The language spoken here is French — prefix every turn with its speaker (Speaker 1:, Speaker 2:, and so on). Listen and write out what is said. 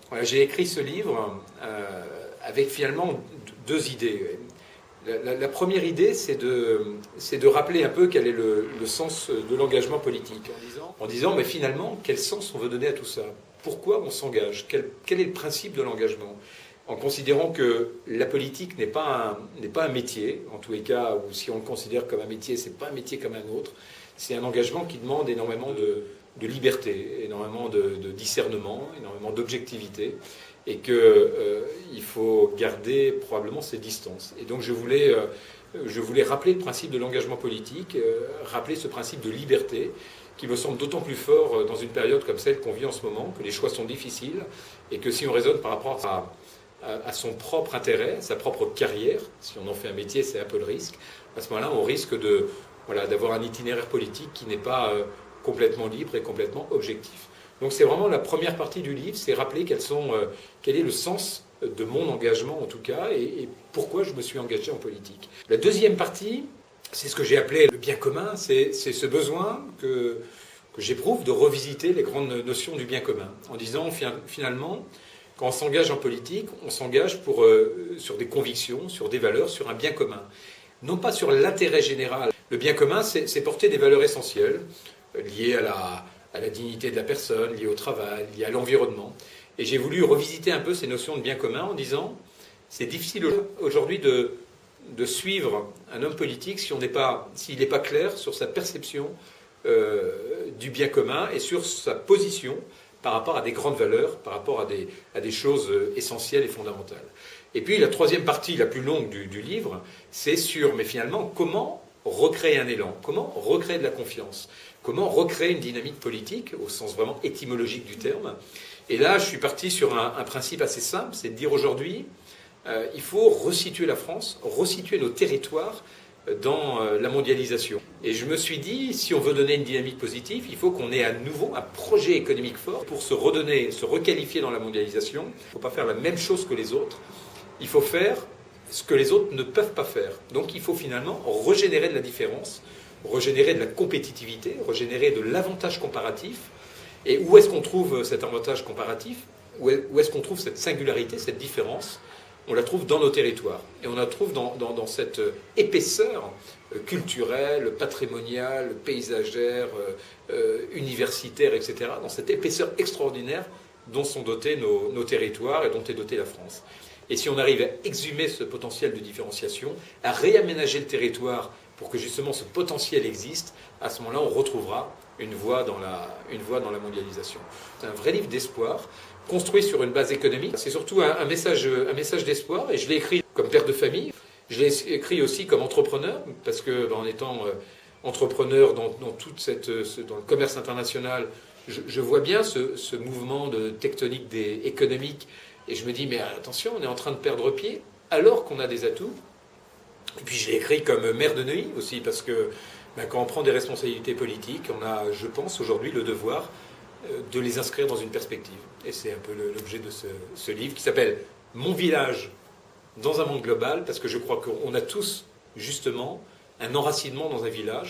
Speaker 1: Voilà, j'ai écrit ce livre avec finalement deux idées. La première idée, c'est de rappeler un peu quel est le sens de l'engagement politique, en disant mais finalement, quel sens on veut donner à tout ça? Pourquoi on s'engage? Quel est le principe de l'engagement? En considérant que la politique n'est pas un métier, en tous les cas, ou si on le considère comme un métier, c'est pas un métier comme un autre, c'est un engagement qui demande énormément de liberté, énormément de discernement, énormément d'objectivité, et qu'il faut garder probablement ses distances. Et donc je voulais rappeler le principe de l'engagement politique, rappeler ce principe de liberté, qui me semble d'autant plus fort dans une période comme celle qu'on vit en ce moment, que les choix sont difficiles, et que si on raisonne par rapport à son propre intérêt, sa propre carrière, si on en fait un métier, c'est un peu le risque, à ce moment-là, on risque d'avoir un itinéraire politique qui n'est pas complètement libre et complètement objectif. Donc c'est vraiment la première partie du livre, c'est rappeler quel est le sens de mon engagement en tout cas, et pourquoi je me suis engagé en politique. La deuxième partie, c'est ce que j'ai appelé le bien commun, c'est ce besoin que j'éprouve de revisiter les grandes notions du bien commun, en disant finalement, quand on s'engage en politique, on s'engage sur des convictions, sur des valeurs, sur un bien commun. Non pas sur l'intérêt général. Le bien commun, c'est porter des valeurs essentielles, liées à la dignité de la personne, liées au travail, liées à l'environnement. Et j'ai voulu revisiter un peu ces notions de bien commun en disant, c'est difficile aujourd'hui de suivre un homme politique s'il n'est pas clair sur sa perception du bien commun et sur sa position par rapport à des grandes valeurs, par rapport à des choses essentielles et fondamentales. Et puis la troisième partie, la plus longue du livre, c'est mais finalement, comment recréer un élan, comment recréer de la confiance, comment recréer une dynamique politique, au sens vraiment étymologique du terme. Et là, je suis parti sur un principe assez simple, c'est de dire aujourd'hui, il faut resituer la France, resituer nos territoires dans la mondialisation. Et je me suis dit, si on veut donner une dynamique positive, il faut qu'on ait à nouveau un projet économique fort pour se redonner, se requalifier dans la mondialisation. Il ne faut pas faire la même chose que les autres. Il faut faire ce que les autres ne peuvent pas faire. Donc il faut finalement régénérer de la différence, régénérer de la compétitivité, régénérer de l'avantage comparatif. Et où est-ce qu'on trouve cet avantage comparatif? Où est-ce qu'on trouve cette singularité, cette différence? On la trouve dans nos territoires. Et on la trouve dans cette épaisseur culturelle, patrimoniale, paysagère, universitaire, etc. Dans cette épaisseur extraordinaire dont sont dotés nos territoires et dont est dotée la France. Et si on arrive à exhumer ce potentiel de différenciation, à réaménager le territoire pour que justement ce potentiel existe, à ce moment-là, on retrouvera une voie dans la mondialisation. C'est un vrai livre d'espoir, construit sur une base économique. C'est surtout un message d'espoir, et je l'ai écrit comme père de famille. Je l'ai écrit aussi comme entrepreneur, parce que en étant entrepreneur dans le commerce international, je vois bien ce mouvement de tectonique économique, et je me dis, mais attention, on est en train de perdre pied, alors qu'on a des atouts. Et puis je l'ai écrit comme maire de Neuilly aussi, parce que quand on prend des responsabilités politiques, on a, je pense, aujourd'hui le devoir de les inscrire dans une perspective. Et c'est un peu l'objet de ce livre qui s'appelle « Mon village dans un monde global », parce que je crois qu'on a tous, justement, un enracinement dans un village.